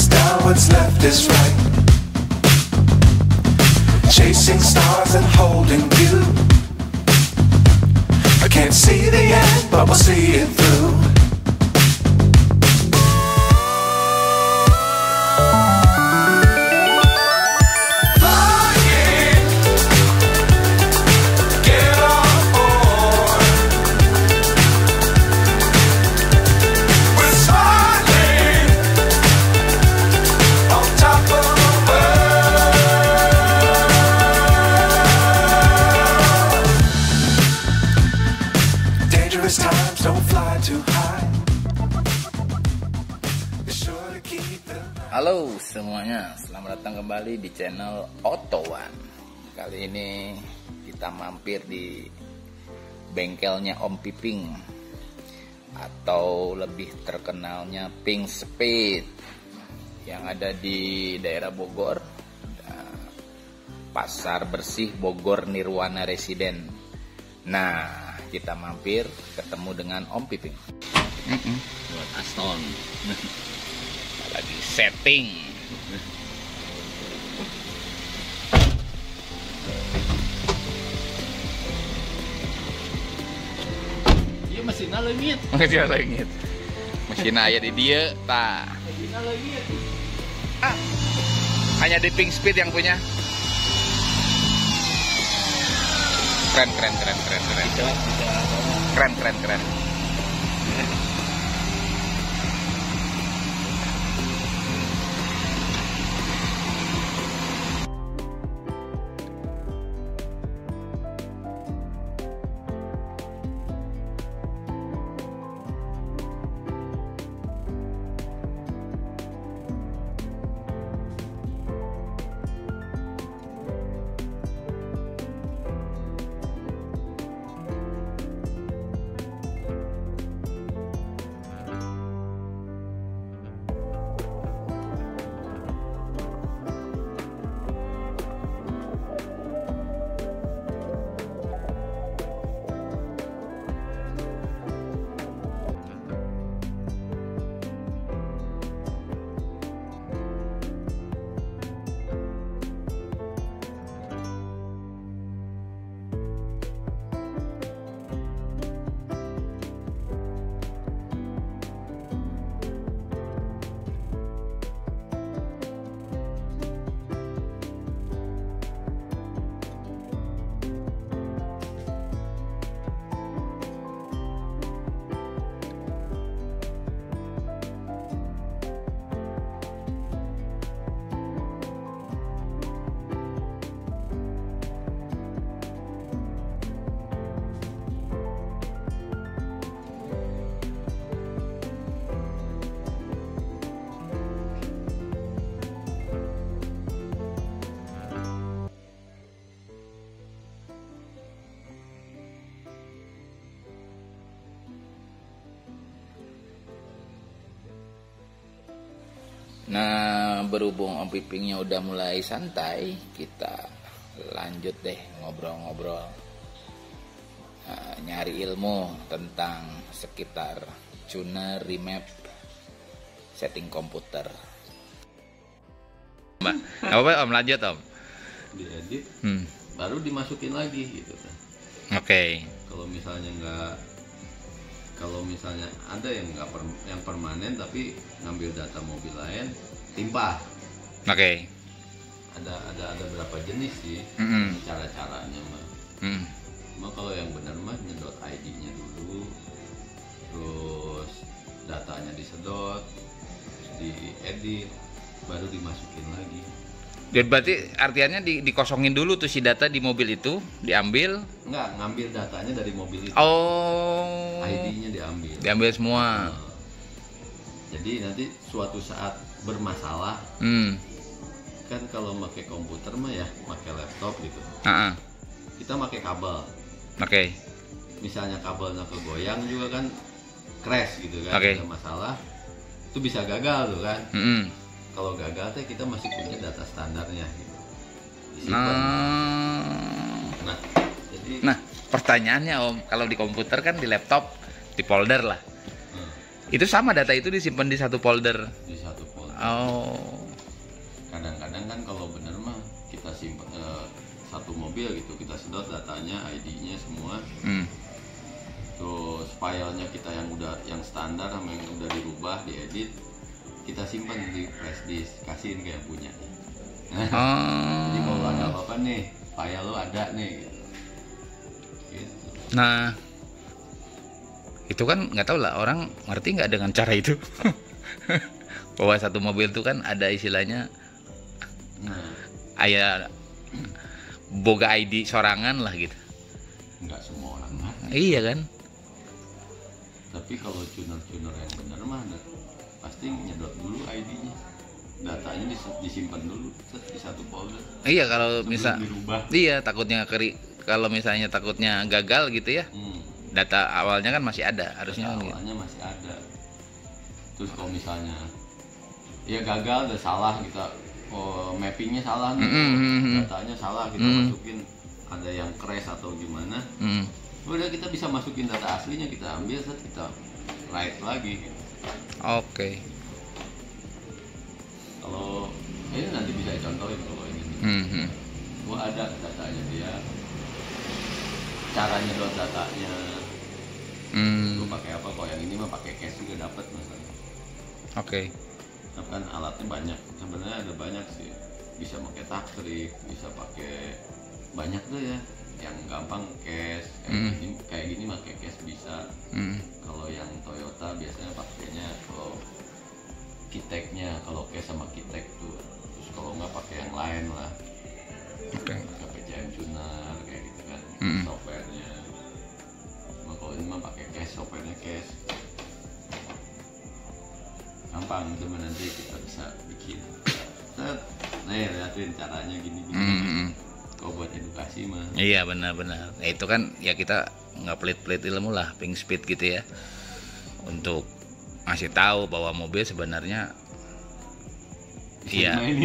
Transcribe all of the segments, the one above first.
is down, what's left is right. Chasing stars and holding you. I can't see the end, but we'll see it through. Times don't fly too high. Be sure to keep them. Halo semuanya, selamat datang kembali di channel Auto One. Kali ini kita mampir di bengkelnya Om Piping, atau lebih terkenalnya Pink Speed, yang ada di daerah Bogor, Pasar Bersih Bogor Nirwana Residen. Nah, kita mampir ketemu dengan Om Piping. Buat Aston lagi setting. Iya mesinnya leungit. Mesin leungit. Mesin aya di dia, tah. Mesinnya leungit. Hanya di Pink Speed yang punya. Keren. Keren. Nah, berhubung Om Pipingnya udah mulai santai, kita lanjut deh ngobrol-ngobrol, nyari ilmu tentang sekitar tuner, remap, setting komputer. Mbak, apa Om, lanjut Om? Diedit, baru dimasukin lagi gitu kan. Oke. Kalau misalnya ada yang yang permanen tapi ngambil data mobil lain, timpah. Oke. Ada berapa jenis sih cara-caranya mah. Cuma kalau yang benar mah nyedot ID-nya dulu, terus datanya disedot, diedit, baru dimasukin lagi. Dan berarti artinya dikosongin dulu tuh si data di mobil itu, diambil? Enggak, ngambil datanya dari mobil itu. Oh. ID-nya diambil. Diambil semua. Jadi nanti suatu saat bermasalah, kan kalau pakai komputer mah ya, pakai laptop gitu. Kita pakai kabel. Oke. Misalnya kabelnya kegoyang juga kan, crash gitu kan, Oke. ada masalah, itu bisa gagal tuh kan. Kalau gagal teh kita masih punya data standarnya gitu. Disimpan. Nah, pertanyaannya Om, kalau di komputer kan, di laptop di folder lah. Itu sama data itu disimpan di satu folder. Di satu folder. Oh. Kadang-kadang kan kalau bener mah kita simpan satu mobil gitu, kita sedot datanya, ID-nya semua. Terus filenya kita yang standar sama yang udah dirubah, diedit, kita simpan di flash disk, kasihin ke yang punya. Jadi kalau ada apa-apa nih, file lo ada nih gitu. Nah, itu kan nggak tahu lah orang ngerti nggak dengan cara itu. Bahwa satu mobil itu kan ada istilahnya ayah boga ID sorangan lah gitu. Nggak semua orang ngerti. Iya kan. Tapi kalau tuner-tuner yang bener mah pasti nyedot dulu ID-nya, datanya disimpan dulu di satu folder. Iya kalau misal dirubah. Iya takutnya kalau misalnya takutnya gagal gitu ya. Data awalnya kan masih ada harusnya. Data awalnya gitu. Masih ada. Terus kalau misalnya ya gagal udah salah kita mappingnya salah nih, datanya salah kita masukin ada yang crash atau gimana, udah kita bisa masukin data aslinya, kita ambil kita write lagi. Oke. Kalau ini nanti bisa dicontohin kalau ini. Gua ada datanya dia, caranya nyedot datanya. Lu pakai apa? Kalau yang ini mah pakai cache juga dapat misalnya. Oke. Kan alatnya banyak, sebenarnya ada banyak sih, bisa pakai taktrik, bisa pakai banyak tuh ya, yang gampang cache kayak gini pakai cache bisa. Kalau yang Toyota biasanya pakainya kalau Kitek-nya, kalau cache sama Kitek tuh, terus kalau nggak pakai yang lain lah, pakai PCM tuner kayak gitu kan, softwarenya. Kalau ini mah pakai cache, softwarenya cache. Gampang teman, nanti kita bisa bikin. Nih liatin caranya gini. Kau buat edukasi mah. Iya benar-benar. Nah, itu kan ya kita nggak pelit-pelit ilmu lah, ping speed gitu ya, untuk ngasih tahu bahwa mobil sebenarnya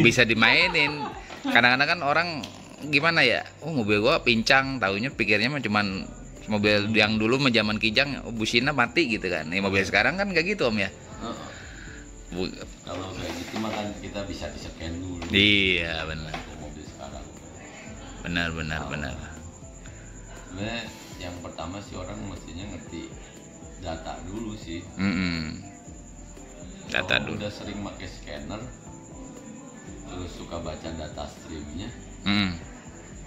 bisa dimainin. Kadang-kadang kan orang gimana ya, mobil gua pincang, taunya pikirnya mah cuman mobil yang dulu zaman kijang busina mati gitu kan. Nih mobil sekarang kan nggak gitu om ya. Kalau kayak gitu mah kan kita bisa di-scan dulu. Iya benar. Mobil sekarang. Benar. Sebenarnya yang pertama sih orang mestinya ngerti data dulu sih. Data dulu. Udah sering pakai scanner, terus suka baca data streamnya,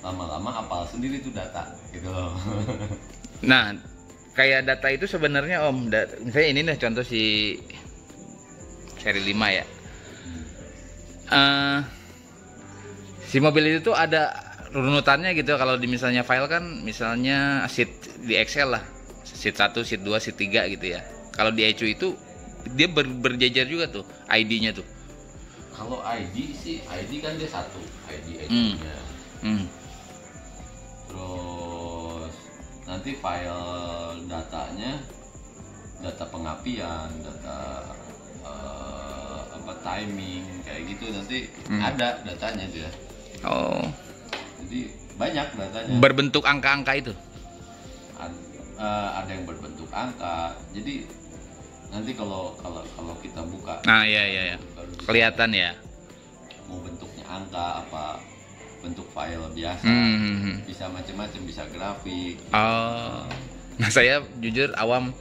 lama-lama hafal sendiri tuh data gitu loh. Nah kayak data itu sebenarnya om, misalnya ini nih contoh si seri 5 ya. Si mobil itu tuh ada runutannya gitu. Kalau di misalnya file kan misalnya sheet di Excel lah, sheet 1, sheet 2, sheet 3 gitu ya. Kalau di ECU itu dia berjejer juga tuh ID-nya tuh. Kalau ID sih, ID kan dia satu, ID ECU-nya. Terus nanti file datanya, data pengapian, data timing kayak gitu nanti ada datanya dia. Oh. Jadi banyak datanya. Berbentuk angka-angka itu. Ada yang berbentuk angka. Jadi nanti kalau kita buka. Nah, iya. Kelihatan ya. Mau bentuknya angka apa, bentuk file biasa. Bisa macam-macam, bisa grafik. Oh. Nah, saya jujur awam,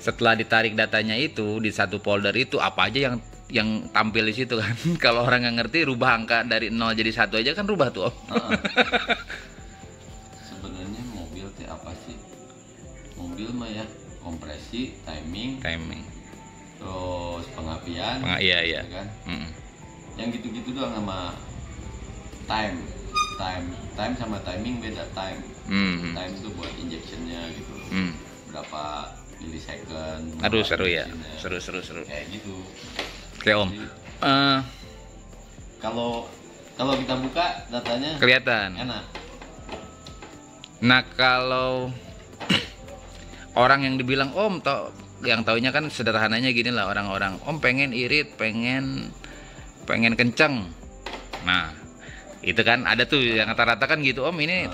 setelah ditarik datanya itu di satu folder itu apa aja yang tampil di situ kan. Kalau orang nggak ngerti rubah angka dari 0 jadi 1 aja kan rubah tuh om. Sebenarnya mobil teh apa sih? Mobil mah ya kompresi, timing, terus pengapian, iya. Gitu kan? Yang gitu-gitu doang sama time sama timing beda. Time itu buat injectionnya gitu. Berapa milisecond. Aduh seru ya, seru. Kayak gitu. Oke om. Kalau kita buka datanya kelihatan. Enak. Nah kalau orang yang dibilang om, yang taunya kan sederhananya gini lah orang-orang, om pengen irit, pengen kenceng. Nah itu kan ada tuh yang rata-rata kan gitu, om ini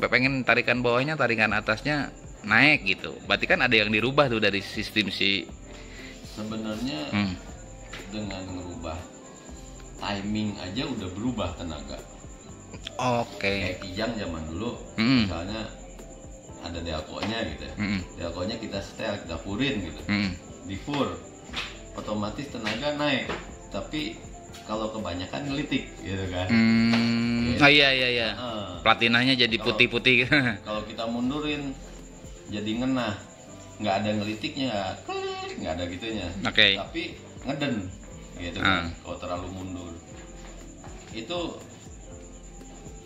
pengen tarikan bawahnya, tarikan atasnya naik gitu. Berarti kan ada yang dirubah tuh dari sistem si. Sebenarnya dengan ngerubah timing aja udah berubah tenaga. Oke. Kayak Kijang zaman dulu, Mm. misalnya ada delco-nya gitu ya. Mm. Delco-nya kita setel, kita furin gitu. Mm. Di fur, otomatis tenaga naik. Tapi kalau kebanyakan ngelitik gitu kan. Oh iya iya iya. Heeh. Platinanya jadi Kalau- putih-putih. Kalau kita mundurin jadi ngenah, nggak ada ngelitiknya, nggak ada gitunya. Oke. Tapi ngeden gitu kan. Kalau terlalu mundur itu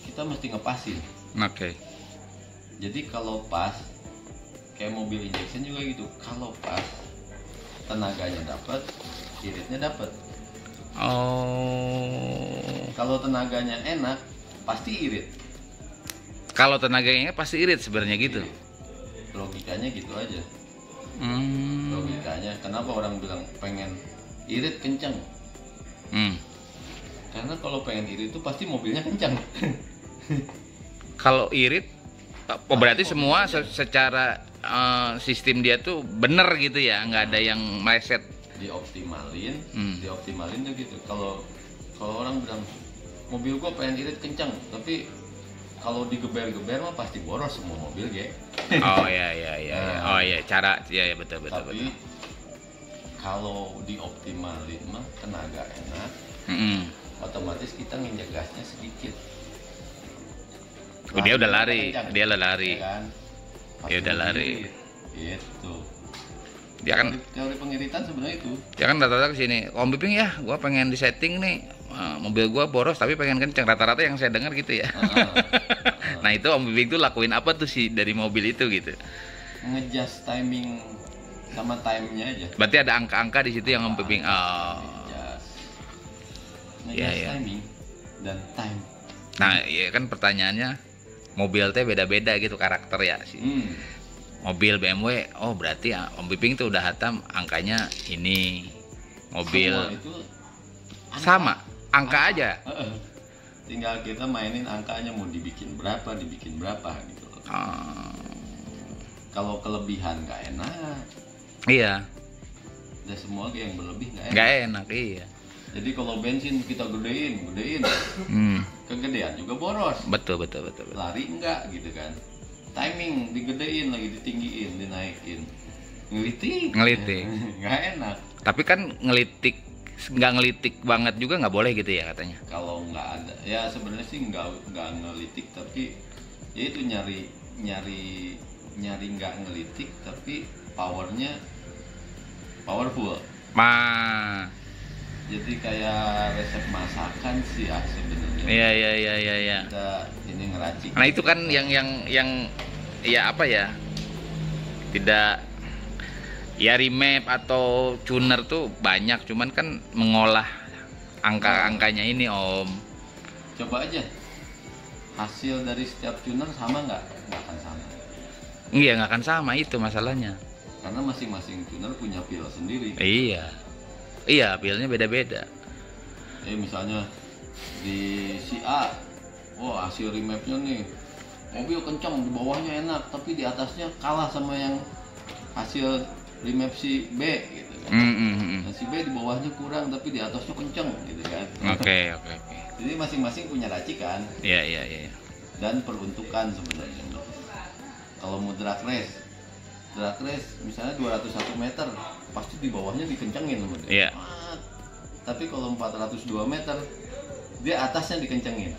kita mesti ngepasin. Oke. Jadi kalau pas kayak mobil injection juga gitu, kalau pas tenaganya dapat, iritnya dapat. Oh. Kalau tenaganya enak, pasti irit. Kalau tenaganya pasti irit sebenarnya gitu. Logikanya gitu aja. Hmm. Logikanya kenapa orang bilang pengen irit kencang? Hmm. Karena kalau pengen irit itu pasti mobilnya kencang. Kalau irit, oh berarti semua secara sistem dia tuh bener gitu ya, nggak ada yang meleset. Dioptimalin, Hmm. dioptimalin tuh gitu. Kalau orang bilang mobil gua pengen irit kencang, tapi kalau digeber-geber mah pasti boros semua mobil, ge. Oh ya ya ya. Ya. Oh ya, cara ya, ya betul betul Tapi betul. kalau dioptimalin mah tenaga enak, Mm-mm. otomatis kita nginjek gasnya sedikit. Oh, dia udah Larinya lari, kencang, dia udah lari. ya kan? Dia udah lari. Gitu. Dia kan Teori pengiritan sebenarnya itu. dia kan rata-rata kesini, Om Biping ya, gua pengen di setting nih, mobil gua boros tapi pengen kenceng. Rata-rata yang saya dengar gitu ya. Nah itu Om Biping tuh lakuin apa tuh sih dari mobil itu gitu? Ngejust timing sama time-nya aja. Berarti ada angka-angka di situ yang Om Biping. Oh. Ngejust Iya, iya. timing dan time. Nah, ya kan pertanyaannya mobil teh beda-beda gitu karakter ya sih. Mobil BMW, oh berarti Om Biping tuh udah hatam angkanya ini. Mobil Semua itu sama, angka aja. Tinggal kita mainin angkanya mau dibikin berapa gitu loh. Oh, Kalau kelebihan nggak enak, iya, dan semua yang berlebih nggak enak. nggak enak iya. Jadi kalau bensin kita gedein, Hmm, kegedean juga boros. betul betul betul. Betul. Lari enggak gitu kan. Timing digedein lagi, ditinggiin, dinaikin. Ngelitik. Nggak enak. Tapi kan nggak ngelitik banget juga nggak boleh gitu ya katanya. Kalau nggak ada, ya sebenarnya sih nggak ngelitik, tapi ya itu nyari nggak ngelitik tapi powernya powerful. Jadi kayak resep masakan sih sebenarnya. Iya iya iya iya. Ya. Kita ini ngeracik. Nah itu kan yang ya apa ya, tidak ya remap atau tuner tuh banyak, cuman kan mengolah angka-angkanya ini Om. Coba aja hasil dari setiap tuner sama nggak akan sama, Iya nggak akan sama, itu masalahnya. karena masing-masing tuner punya feel sendiri. Iya pilnya beda-beda. Misalnya di si A, wah hasil remapnya nih mobil kencang, di bawahnya enak, tapi di atasnya kalah sama yang hasil remap si B gitu kan. Nah, si B di bawahnya kurang tapi di atasnya kencang gitu kan. Oke. Jadi masing-masing punya racikan Iya. dan peruntukan sebenarnya. Kalau mau drag race misalnya 201 meter pasti di bawahnya dikencengin sama dia. Iya. Tapi kalau 402 meter dia atasnya dikencengin,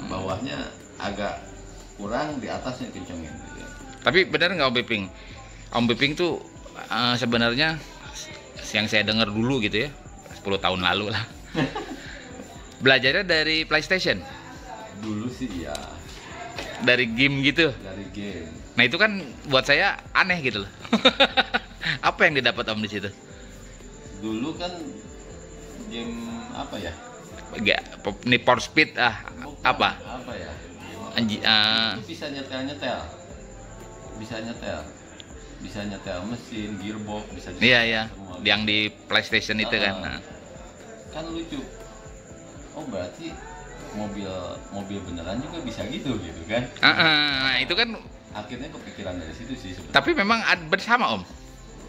bawahnya agak kurang, di atasnya dikencengin gitu ya. Tapi benar nggak Om Biping? Om Biping tuh sebenarnya yang saya dengar dulu gitu ya, 10 tahun lalu lah. Belajarnya dari PlayStation, Dulu sih ya dari game gitu. dari game. Nah itu kan buat saya aneh gitu loh. Apa yang didapat Om di situ? Dulu kan game apa ya? Need for Speed Bukan, apa? Apa ya? Anji- Itu bisa nyetel. Bisa nyetel mesin, gearbox, bisa nyetel Iya semua. yang di PlayStation itu kan. Nah. Kan lucu. Oh berarti mobil beneran juga bisa gitu kan? Nah itu kan. Akhirnya kepikiran dari situ sih sebenarnya. Tapi memang bersama Om.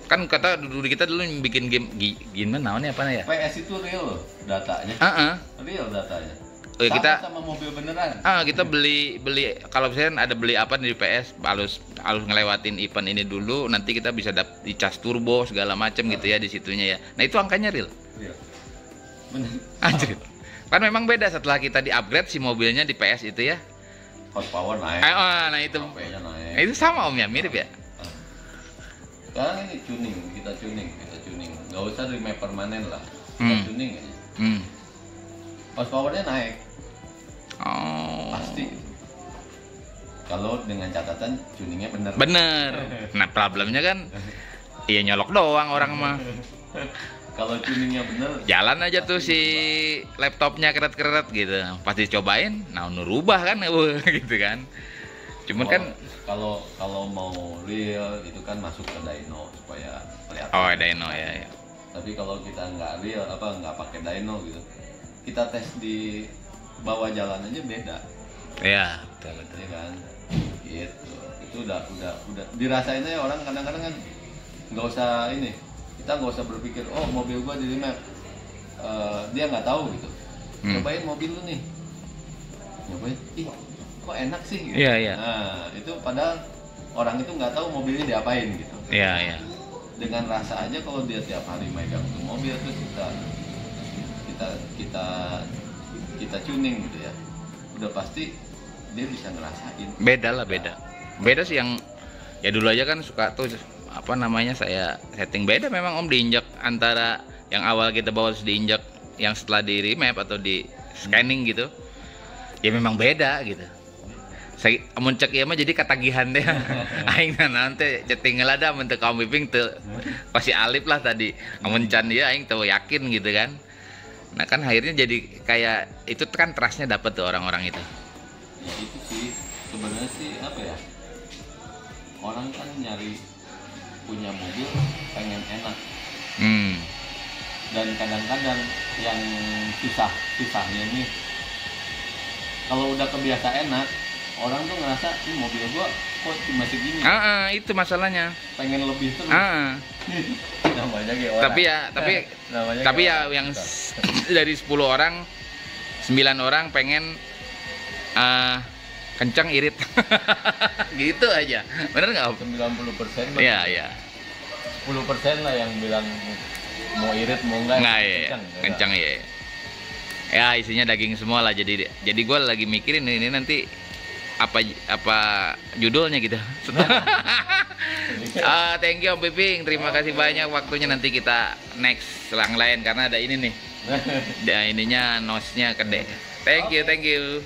Kan kata dulu kita dulu bikin game gimana namanya apa ya? PS itu real loh datanya. Real datanya. Oh, ya, kita sama mobil beneran. kita beli kalau misalnya ada beli apa di PS harus ngelewatin event ini dulu, nanti kita bisa dicas turbo segala macam gitu ya di situnya ya. Nah, itu angkanya real. Iya. Bener. Anjir. Kan memang beda setelah kita di-upgrade si mobilnya di PS itu ya. Horsepower naik. Nah itu. HP-nya naik. Itu sama Om ya, mirip ya? Sekarang ini kita tuning. Nggak usah remake permanen lah. Kita tuning aja. Horsepower-nya naik. Oh. Pasti. Kalau dengan catatan tuningnya bener. Bener. Nah, problemnya kan iya nyolok doang orang mah. Kalau tuningnya bener, Jalan aja tuh si laptopnya keret-keret gitu. Pasti cobain, nah nurubah kan gitu kan. Cuman kan kalau mau real itu kan masuk ke dyno supaya kelihatan. oh dyno ya. Tapi kalau kita nggak real nggak pakai dyno gitu, kita tes di bawah jalan aja beda. Iya, betul. Ya kan, gitu. Itu udah dirasain aja orang kadang-kadang kan nggak usah ini. Kita nggak usah berpikir mobil gua di remap, dia nggak tahu gitu. Cobain mobil lu nih, nyobain, ih kok enak sih gitu. Iya. Nah itu padahal orang itu nggak tahu mobilnya diapain gitu. Iya. Dengan rasa aja kalau dia tiap hari megang tuh mobil terus kita tuning gitu ya, udah pasti dia bisa ngerasain. Beda sih yang ya dulu aja kan suka tuh apa namanya saya setting beda memang Om diinjak antara yang awal kita bawa terus diinjak yang setelah di remap atau di scanning gitu. Ya memang beda gitu. Saya muncak ieu mah jadi katagihan deh. Aing nanti ceting lah dah mun teu kaum piping teu pasti alip lah tadi. Amun can ieu aing teu yakin gitu kan. Nah kan akhirnya jadi kayak itu kan trustnya dapat tuh orang-orang itu. Ya itu sih sebenarnya sih apa ya, orang kan nyari punya mobil pengen enak. Dan kadang-kadang yang susahnya nih kalau udah kebiasa enak, orang tuh ngerasa ini mobil gua kok cuma segini. Itu masalahnya. Pengen lebih terus. Namanya kayak orang. Tapi ya yang dari 10 orang 9 orang pengen kencang irit. Gitu aja. Bener nggak? 90%. Iya. 10% lah yang bilang mau irit mau enggak. Kencang ya. Ya isinya daging semua lah jadi gue lagi mikirin ini nanti apa judulnya gitu. Thank you Om Piping, terima kasih banyak waktunya, nanti kita next selang lain karena ada ini nih. Ininya nosnya gede. Thank you.